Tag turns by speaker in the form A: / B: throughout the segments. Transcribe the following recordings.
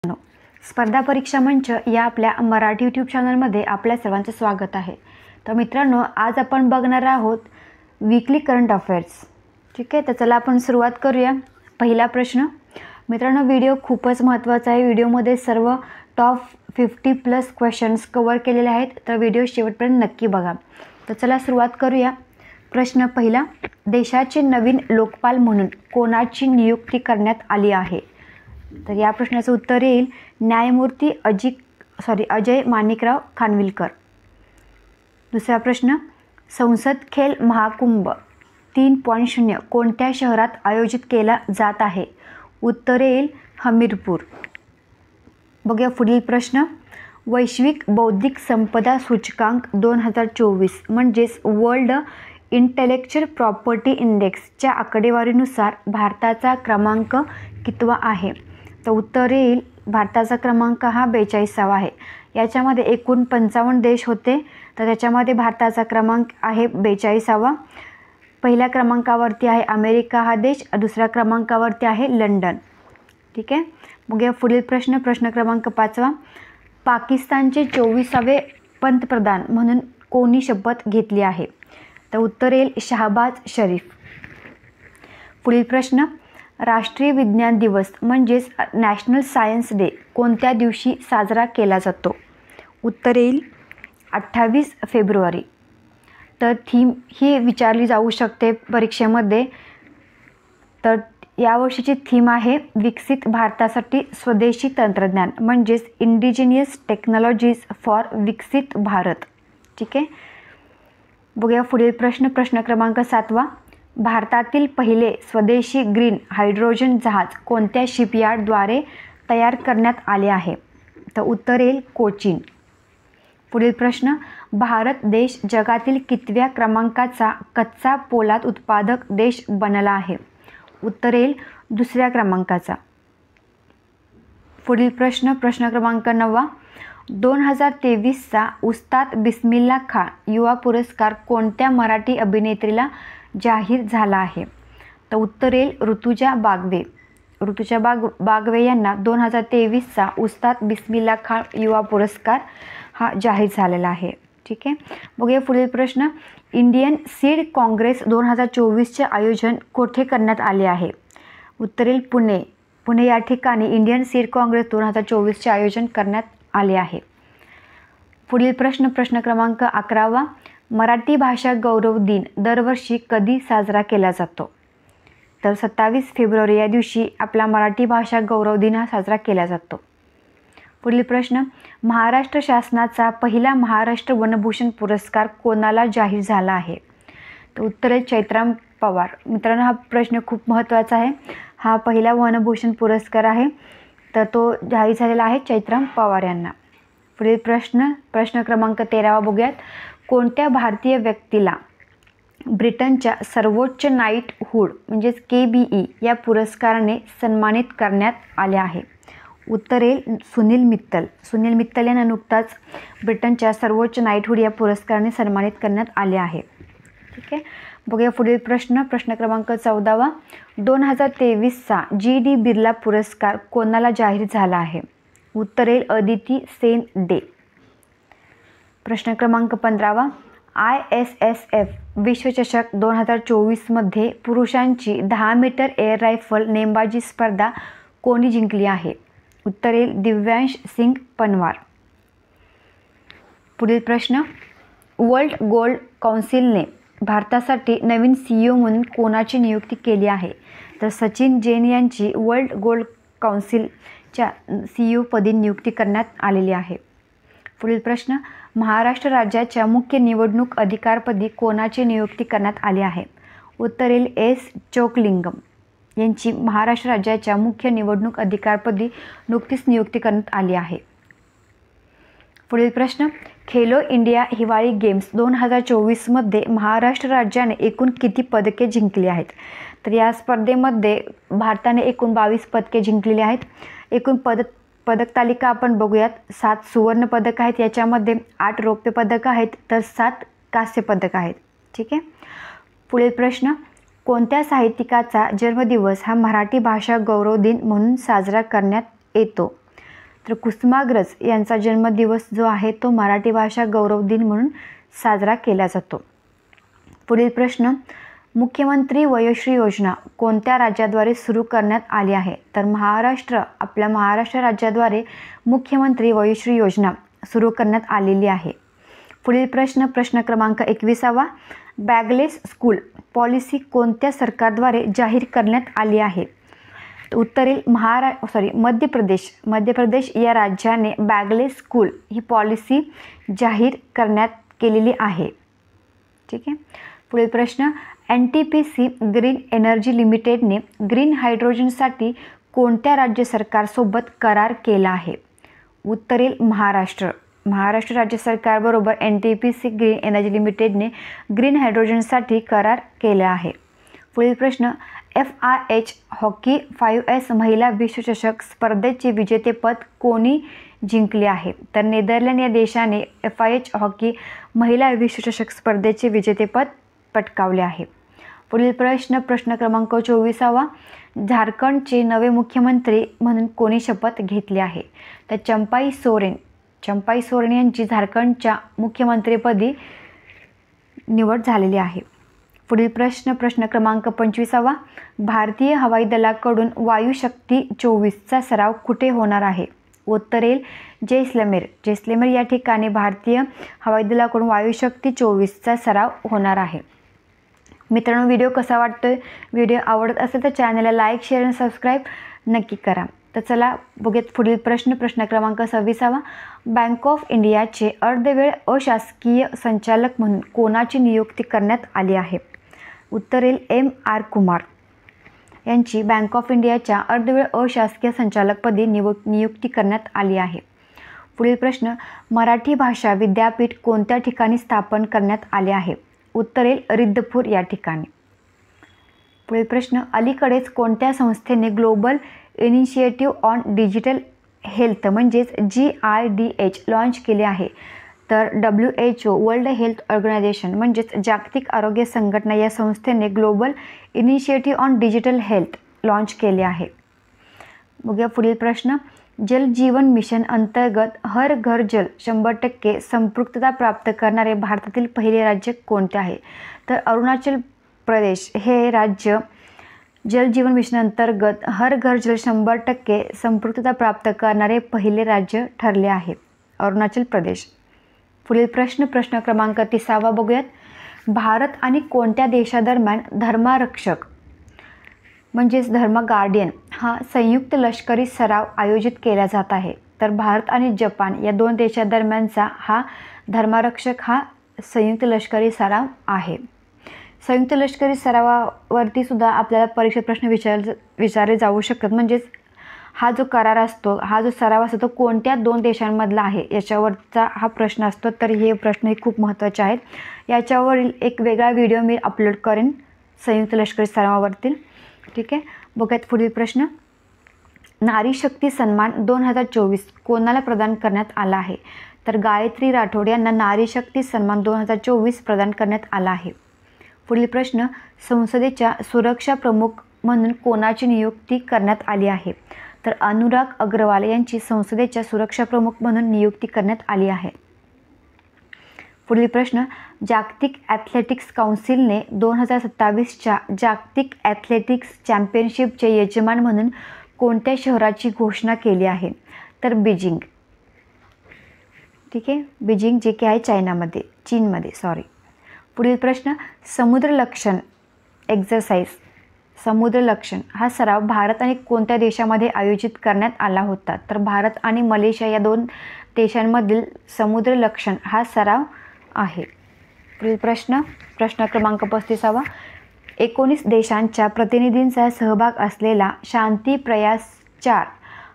A: स्पर्धा परीक्षा मंच या आपल्या मराठी यूट्यूब चॅनलमध्ये आपल्या सर्वांचं स्वागत आहे। तर मित्रांनो, आज आपण बघणार आहोत वीकली करंट अफेअर्स। ठीक आहे, तर चला आपण सुरुवात करूया। पहिला प्रश्न मित्रांनो, व्हिडिओ खूपच महत्त्वाचा आहे। व्हिडिओमध्ये सर्व टॉप 50+ क्वेश्चन्स कव्हर केलेले आहेत, तर व्हिडिओ शेवटपर्यंत नक्की बघा। तर चला सुरुवात करूया। प्रश्न पहिला, देशाचे नवीन लोकपाल म्हणून कोणाची नियुक्ती करण्यात आली आहे? तर या प्रश्नाचं उत्तर येईल न्यायमूर्ती अजय माणिकराव खानविलकर। दुसरा प्रश्न, संसद खेल महाकुंभ 3.0 कोणत्या शहरात आयोजित केला जात आहे? उत्तर येईल हमीरपूर। बघूया पुढील प्रश्न, वैश्विक बौद्धिक संपदा सूचकांक 2024 म्हणजेच वर्ल्ड इंटेलेक्चुअल प्रॉपर्टी इंडेक्सच्या आकडेवारीनुसार भारताचा क्रमांक कितवा आहे? तर उत्तर येईल भारताचा क्रमांक हा 42वा आहे। याच्यामध्ये एकूण 55 देश होते, तर त्याच्यामध्ये भारताचा क्रमांक आहे 42वा। पहिल्या क्रमांकावरती आहे अमेरिका हा देश, दुसऱ्या क्रमांकावरती आहे लंडन। ठीक आहे, बघूया पुढील प्रश्न। प्रश्न क्रमांक 5, पाकिस्तानचे 24वे पंतप्रधान म्हणून कोणी शपथ घेतली आहे? तर उत्तर येईल शहबाज शरीफ। पुढील प्रश्न, राष्ट्रीय विज्ञान दिवस म्हणजेच नॅशनल सायन्स डे कोणत्या दिवशी साजरा केला जातो? उत्तर येईल 28 फेब्रुवारी। तर थीम ही विचारली जाऊ शकते परीक्षेमध्ये। तर यावर्षीची थीम आहे विकसित भारतासाठी स्वदेशी तंत्रज्ञान म्हणजेच इंडिजिनियस टेक्नॉलॉजीज फॉर विकसित भारत। ठीक आहे, बघूया पुढील प्रश्न। प्रश्न क्रमांक 7, भारतातील पहिले स्वदेशी ग्रीन हायड्रोजन जहाज कोणत्या शिपयार्डद्वारे तयार करण्यात आले आहे? तर उत्तर येईल कोचीन। पुढील प्रश्न, भारत देश जगातील कितव्या क्रमांकाचा कच्चा पोलाद उत्पादक देश बनला आहे? उत्तर येईल 2ऱ्या क्रमांकाचा। पुढील प्रश्न। प्रश्न क्रमांक 9, 2023चा उस्ताद बिस्मिल्ला खान युवा पुरस्कार कोणत्या मराठी अभिनेत्रीला जाहीर झाला आहे? तर उत्तर येईल ऋतुजा बागवे। ऋतुजा बागवे यांना 2023चा उस्ताद बिस्मिल्ला खान युवा पुरस्कार हा जाहीर झालेला आहे। ठीक आहे, बघूया पुढील प्रश्न, इंडियन सीड काँग्रेस 2024चे आयोजन कोठे करण्यात आले आहे? उत्तर येईल पुणे या ठिकाणी इंडियन सीड काँग्रेस 2024चे आयोजन करण्यात आले आहे। पुढील प्रश्न। प्रश्न क्रमांक 11, मराठी भाषा गौरव दिन दरवर्षी कधी साजरा केला जातो? तर 27 फेब्रुवारी या दिवशी आपला मराठी भाषा गौरव दिन हा साजरा केला जातो। पुढील प्रश्न, महाराष्ट्र शासनाचा पहिला महाराष्ट्र वनभूषण पुरस्कार कोणाला जाहीर झाला आहे? तर उत्तर आहे चैत्राम पवार। मित्रांनो, हा प्रश्न खूप महत्त्वाचा आहे। हा पहिला वनभूषण पुरस्कार आहे, तर तो जाहीर झालेला आहे चैत्राम पवार यांना। पुढील प्रश्न। प्रश्न क्रमांक 13 बघूयात, कोणत्या भारतीय व्यक्तीला ब्रिटनच्या सर्वोच्च नाईटहूड म्हणजेच KBE या पुरस्काराने सन्मानित करण्यात आले आहे? उत्तर येईल सुनील मित्तल। सुनील मित्तल यांना नुकताच ब्रिटनच्या सर्वोच्च नाईटहूड या पुरस्काराने सन्मानित करण्यात आले आहे। ठीक आहे, बघूया पुढील प्रश्न। प्रश्न क्रमांक 14, 2023चा GD बिर्ला पुरस्कार कोणाला जाहीर झाला आहे? उत्तर येईल अदिती सेन डे। प्रश्न क्रमांक 15, ISSF विश्वचषक 2024मध्ये पुरुषांची 10 मीटर एअर रायफल नेमबाजी स्पर्धा कोणी जिंकली आहे? उत्तर येईल दिव्यांश सिंग पनवार। पुढील प्रश्न, वर्ल्ड गोल्ड काउन्सिलने भारतासाठी नवीन CEO म्हणून कोणाची नियुक्ती केली आहे? तर सचिन जैन यांची वर्ल्ड गोल्ड काउन्सिलच्या CEO पदी नियुक्ती करण्यात आलेली आहे। पुढील प्रश्न, महाराष्ट्र राज्याच्या मुख्य निवडणूक अधिकारपदी कोणाची नियुक्ती करण्यात आली आहे? उत्तर येईल S चोकलिंगम यांची महाराष्ट्र राज्याच्या मुख्य निवडणूक अधिकारपदी नुकतीच नियुक्ती करण्यात आली आहे। पुढील प्रश्न, खेलो इंडिया हिवाळी गेम्स 2024मध्ये महाराष्ट्र राज्याने एकूण किती पदके जिंकली आहेत? तर या स्पर्धेमध्ये भारताने एकूण 22 पदके जिंकलेली आहेत। एकूण पदक तालिका आपण बघूयात। 7 सुवर्ण पदक आहेत, याच्यामध्ये 8 रौप्य पदक आहेत, तर 7 कांस्य पदक आहेत। ठीक आहे, पुढील प्रश्न, कोणत्या साहित्यिकाचा जन्मदिवस हा मराठी भाषा गौरव दिन म्हणून साजरा करण्यात येतो? तर कुसुमाग्रज यांचा जन्मदिवस जो आहे तो मराठी भाषा गौरव दिन म्हणून साजरा केला जातो. पुढील प्रश्न, मुख्यमंत्री वयोश्री योजना कोणत्या राज्याद्वारे सुरू करण्यात आली आहे? तर आपल्या महाराष्ट्र राज्याद्वारे मुख्यमंत्री वयोश्री योजना सुरू करण्यात आलेली आहे. पुढील प्रश्न क्रमांक 21, बॅगलेस स्कूल पॉलिसी कोणत्या सरकारद्वारे जाहीर करण्यात आली आहे? उत्तर येईल मध्य प्रदेश या राज्याने बॅगलेस स्कूल ही पॉलिसी जाहीर करण्यात केलेली आहे. ठीक आहे. पुढील प्रश्न, NTPC ग्रीन एनर्जी लिमिटेडने ग्रीन हायड्रोजनसाठी कोणत्या राज्य सरकारसोबत करार केला आहे? उत्तर येईल महाराष्ट्र राज्य सरकारबरोबर NTPC ग्रीन एनर्जी लिमिटेडने ग्रीन हायड्रोजनसाठी करार केला आहे. पुढील प्रश्न, FIH हॉकी 5S महिला विश्वचषक स्पर्धेचे विजेतेपद कोणी जिंकले आहे? तर नेदरलँड या देशाने FIH हॉकी महिला विश्वचषक स्पर्धेचे विजेतेपद पटकावले आहे. पुढील प्रश्न क्रमांक 24, झारखंडचे नवे मुख्यमंत्री म्हणून कोणी शपथ घेतली आहे? तर चंपाई सोरेन यांची झारखंडच्या मुख्यमंत्रीपदी निवड झालेली आहे. पुढील प्रश्न क्रमांक 25, भारतीय हवाई दलाकडून वायुशक्ती 24चा सराव कुठे होणार आहे? उत्तर येईल जैसलमेर या ठिकाणी भारतीय हवाई दलाकडून वायुशक्ती 24चा सराव होणार आहे. मित्रांनो, व्हिडिओ कसा वाटतोय? व्हिडिओ आवडत असेल तर चॅनलला लाईक, शेअर आणि सबस्क्राईब नक्की करा. तर चला बघूयात पुढील प्रश्न क्रमांक 26, बँक ऑफ इंडियाचे अर्धवेळ अशासकीय संचालक म्हणून कोणाची नियुक्ती करण्यात आली आहे? उत्तर येईल MR कुमार यांची बँक ऑफ इंडियाच्या अर्धवेळ अशासकीय संचालकपदी नियुक्ती करण्यात आली आहे. पुढील प्रश्न, मराठी भाषा विद्यापीठ कोणत्या ठिकाणी स्थापन करण्यात आले आहे? उत्तर येईल रिद्धपूर या ठिकाणी. पुढील प्रश्न, अलीकडेच कोणत्या संस्थेने global initiative on digital health म्हणजेच GIDH लॉन्च केले आहे? तर WHO वर्ल्ड हेल्थ ऑर्गनायझेशन म्हणजेच जागतिक आरोग्य संघटना या संस्थेने global initiative on digital health launch केले आहे. बघूया पुढील प्रश्न, जल जीवन मिशन अंतर्गत हर घर जल 100% संपृक्तता प्राप्त करणारे भारतातील पहिले राज्य कोणते आहे? तर अरुणाचल प्रदेश हे राज्य जल जीवन मिशन अंतर्गत हर घर जल 100% संपृक्तता प्राप्त करणारे पहिले राज्य ठरले आहे, अरुणाचल प्रदेश. पुढील प्रश्न क्रमांक 30 बघूयात, भारत आणि कोणत्या देशादरम्यान धर्मरक्षक म्हणजेच धर्म गार्डियन हा संयुक्त लष्करी सराव आयोजित केला जात आहे? तर भारत आणि जपान या दोन देशादरम्यानचा हा धर्मरक्षक हा संयुक्त लष्करी सराव आहे. संयुक्त लष्करी सरावावरती सुद्धा आपल्याला परीक्षेत प्रश्न विचारले जाऊ शकतात. म्हणजेच हा जो करार असतो, हा जो सराव असतो तो कोणत्या दोन देशांमधला आहे याच्यावरचा हा प्रश्न असतो. तर हे प्रश्न खूप महत्त्वाचे आहेत. याच्यावरील एक वेगळा व्हिडिओ मी अपलोड करेन संयुक्त लष्करी सरावावरती. ठीक आहे. बघूयात पुढील प्रश्न, नारी शक्ती सन्मान 2024 कोणाला प्रदान करण्यात आला आहे? तर गायत्री राठोड यांना नारी शक्ती सन्मान 2024 प्रदान करण्यात आला आहे. पुढील प्रश्न, संसदेच्या सुरक्षा प्रमुख म्हणून कोणाची नियुक्ती करण्यात आली आहे? तर अनुराग अग्रवाल यांची संसदेच्या सुरक्षा प्रमुख म्हणून नियुक्ती करण्यात आली आहे. पुढील प्रश्न, जागतिक ॲथलेटिक्स काउन्सिलने 2027च्या जागतिक ॲथलेटिक्स चॅम्पियनशिपचे यजमान म्हणून कोणत्या शहराची घोषणा केली आहे? तर बीजिंग. ठीक आहे, बीजिंग जे की आहे चीनमध्ये. पुढील प्रश्न, समुद्रलक्षण समुद्रलक्षण हा सराव भारत आणि कोणत्या देशामध्ये आयोजित करण्यात आला होता? तर भारत आणि मलेशिया या दोन देशांमधील समुद्रलक्षण हा सराव आहे. पुढील प्रश्न क्रमांक 35, 19 देशांच्या प्रतिनिधींचा सहभाग असलेला शांती प्रयास 4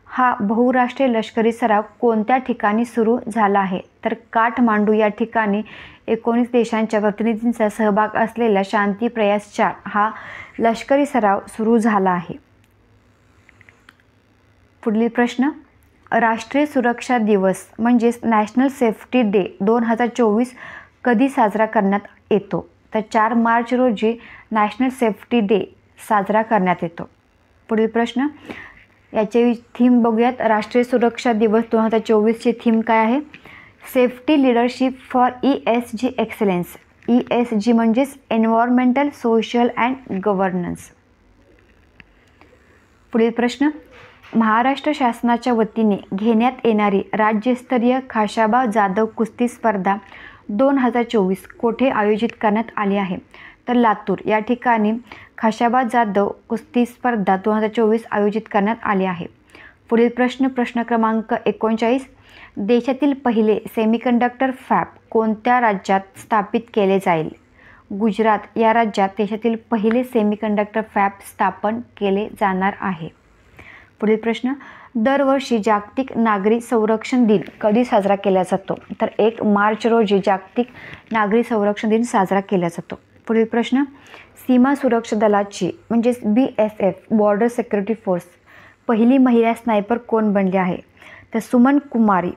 A: हा बहुराष्ट्रीय लष्करी सराव कोणत्या ठिकाणी सुरू झाला आहे? तर काठमांडू या ठिकाणी 19 देशांच्या प्रतिनिधींचा सहभाग असलेला शांती प्रयास 4 हा लष्करी सराव सुरू झाला आहे. पुढील प्रश्न, राष्ट्रीय सुरक्षा दिवस म्हणजेच नॅशनल सेफ्टी डे 2024 कधी साजरा करण्यात येतो? तर 4 मार्च रोजी नॅशनल सेफ्टी डे साजरा करण्यात येतो. पुढील प्रश्न, याची थीम बघूयात. राष्ट्रीय सुरक्षा दिवस 2024ची थीम काय आहे? Safety leadership for ESG excellence. ESG म्हणजेच एन्व्हायरमेंटल, सोशल अँड गव्हर्नन्स. पुढील प्रश्न, महाराष्ट्र शासनाच्या वतीने घेण्यात येणारी राज्यस्तरीय खाशाबा जाधव कुस्ती स्पर्धा 2024 कोठे आयोजित करण्यात आली आहे? तर लातूर या ठिकाणी खाशाबा जाधव कुस्ती स्पर्धा 2024 आयोजित करण्यात आली आहे. पुढील प्रश्न, प्रश्न क्रमांक 39, देशातील पहिले सेमीकंडक्टर फॅब कोणत्या राज्यात स्थापित केले जाईल? गुजरात या राज्यात देशातील पहिले सेमीकंडक्टर फॅब स्थापन केले जाणार आहे. पुढील प्रश्न, दरवर्षी जागतिक नागरी संरक्षण दिन कधी साजरा केला जातो? तर 1 मार्च रोजी जागतिक नागरी संरक्षण दिन साजरा केला जातो. पुढील प्रश्न, सीमा सुरक्षा दलाची म्हणजेच BSF बॉर्डर सिक्युरिटी फोर्स पहिली महिला स्नायपर कोण बनली आहे? तर सुमन कुमारी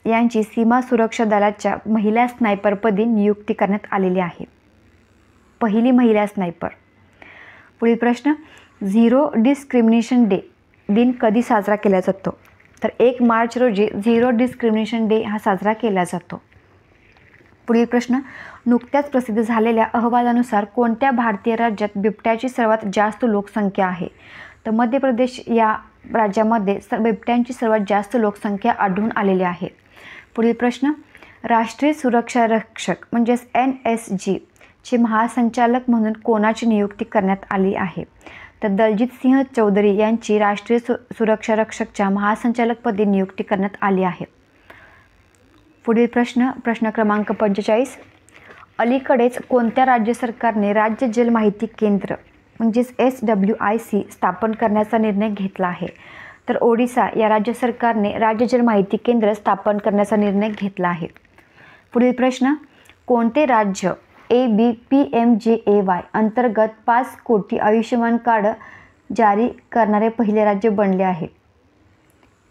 A: यांची सीमा सुरक्षा दलाच्या महिला स्नायपरपदी नियुक्ती करण्यात आलेली आहे. पहिली महिला स्नायपर. पुढील प्रश्न, झिरो डिस्क्रिमिनेशन डे दिन कधी साजरा केला जातो? तर 1 मार्च रोजी झिरो डिस्क्रिमिनेशन डे हा साजरा केला जातो. पुढील प्रश्न, नुकत्याच प्रसिद्ध झालेल्या अहवालानुसार कोणत्या भारतीय राज्यात बिबट्याची सर्वात जास्त लोकसंख्या आहे? तर मध्य प्रदेश या राज्यामध्ये बिबट्यांची सर्वात जास्त लोकसंख्या आढळून आलेली आहे. पुढील प्रश्न, राष्ट्रीय सुरक्षा रक्षक म्हणजेच NSG चे महासंचालक म्हणून कोणाची नियुक्ती करण्यात आली आहे? तर दलजीत सिंह चौधरी यांची राष्ट्रीय सुरक्षा रक्षकच्या महासंचालकपदी नियुक्ती करण्यात आली आहे. पुढील प्रश्न, प्रश्न क्रमांक 45, अलीकडेच कोणत्या राज्य सरकारने राज्य जल माहिती केंद्र म्हणजेच SWIC स्थापन करण्याचा निर्णय घेतला आहे? तर ओडिशा या राज्य सरकारने राज्य जल माहिती केंद्र स्थापन करण्याचा निर्णय घेतला आहे. पुढील प्रश्न, कोणते राज्य ABPMJAY अंतर्गत 5 कोटी आयुष्यमान कार्ड जारी करणारे पहिले राज्य बनले आहे?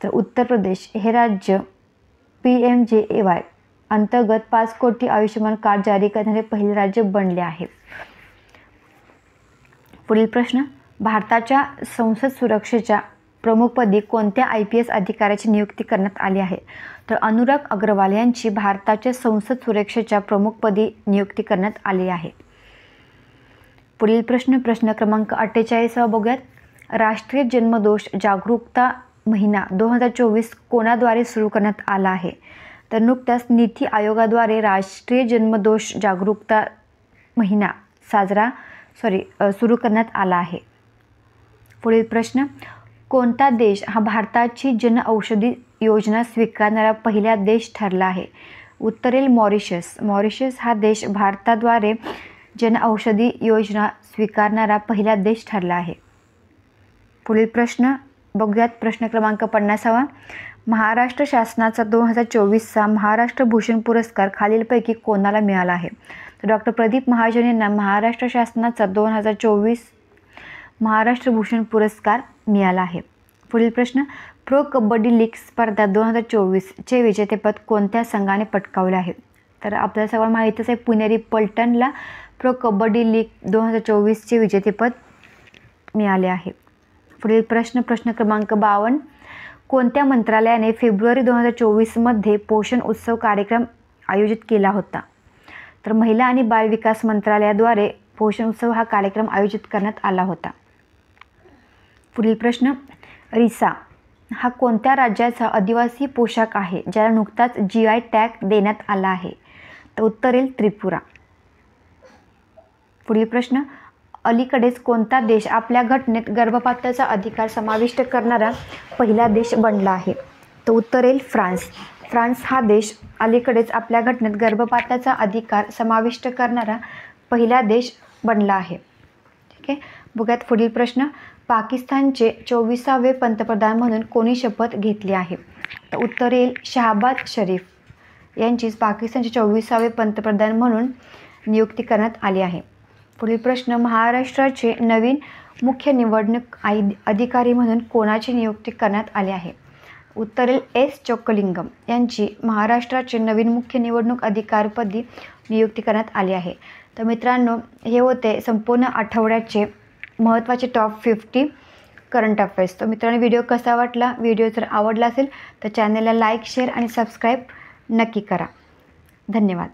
A: तर उत्तर प्रदेश हे राज्य PMJAY अंतर्गत 5 कोटी आयुष्यमान कार्ड जारी करणारे पहिले राज्य बनले आहे. पुढील प्रश्न, भारताच्या संसद सुरक्षेच्या प्रमुखपदी कोणत्या IPS अधिकाऱ्याची नियुक्ती करण्यात आली आहे? तर अनुराग अग्रवाल यांची भारताच्या संसद सुरक्षेच्या प्रमुखपदी नियुक्ती करण्यात आली आहे. पुढील प्रश्न, प्रश्न क्रमांक 48 बघूयात. राष्ट्रीय जन्मदोष जागरूकता महिना 2024 कोणाद्वारे सुरू करण्यात आला आहे? तर नुकत्याच नीती आयोगाद्वारे राष्ट्रीय जन्मदोष जागरूकता महिना सुरू करण्यात आला आहे. पुढील प्रश्न, कोणता देश हा भारताची जनऔषधी योजना स्वीकारणारा पहिला देश ठरला आहे? उत्तरेल मॉरिशस. मॉरिशस हा देश भारताद्वारे जनऔषधी योजना स्वीकारणारा पहिला देश ठरला आहे. पुढील प्रश्न बघूयात. प्रश्न क्रमांक 50, महाराष्ट्र शासनाचा 2024चा महाराष्ट्र भूषण पुरस्कार खालीलपैकी कोणाला मिळाला आहे? तर डॉक्टर प्रदीप महाजन यांना महाराष्ट्र शासनाचा 2024 महाराष्ट्र भूषण पुरस्कार मिळाला आहे. पुढील प्रश्न, प्रो कबड्डी लीग स्पर्धा 2024चे विजेतेपद कोणत्या संघाने पटकावले आहे? तर आपल्याला सगळं माहीतच आहे, पुणेरी पलटणला प्रो कबड्डी लीग 2024चे विजेतेपद मिळाले आहे. पुढील प्रश्न, प्रश्न क्रमांक 52, कोणत्या मंत्रालयाने फेब्रुवारी 2024मध्ये पोषण उत्सव कार्यक्रम आयोजित केला होता? तर महिला आणि बाल विकास मंत्रालयाद्वारे पोषण उत्सव हा कार्यक्रम आयोजित करण्यात आला होता. पुढील प्रश्न, रिसा हा कोणत्या राज्याचा आदिवासी पोशाख आहे ज्याला नुकताच GI टॅग देण्यात आला आहे? तर उत्तरेल त्रिपुरा. पुढील प्रश्न, अलीकडेच कोणता देश आपल्या घटनेत गर्भपाताचा अधिकार समाविष्ट करणारा पहिला देश बनला आहे? तर उत्तरेल फ्रान्स. फ्रान्स हा देश अलीकडेच आपल्या घटनेत गर्भपाताचा अधिकार समाविष्ट करणारा पहिला देश बनला आहे. ठीक आहे, बघूयात पुढील प्रश्न, पाकिस्तानचे 24वे पंतप्रधान म्हणून कोणी शपथ घेतली आहे? तर उत्तरेल शहबाज शरीफ यांचीच पाकिस्तानचे 24वे पंतप्रधान म्हणून नियुक्ती करण्यात आली आहे. पुढील प्रश्न, महाराष्ट्राचे नवीन मुख्य निवडणूक अधिकारी म्हणून कोणाची नियुक्ती करण्यात आली आहे? उत्तरेल S चोक्कलिंगम यांची महाराष्ट्राचे नवीन मुख्य निवडणूक अधिकारीपदी नियुक्ती करण्यात आली आहे. तर मित्रांनो, हे होते संपूर्ण आठवड्याचे महत्त्वाचे टॉप 50 करंट अफेअर्स. तर मित्रांनो, व्हिडिओ कसा वाटला? व्हिडिओ जर आवडला असेल तर चॅनलला लाईक, शेअर आणि सबस्क्राईब नक्की करा. धन्यवाद.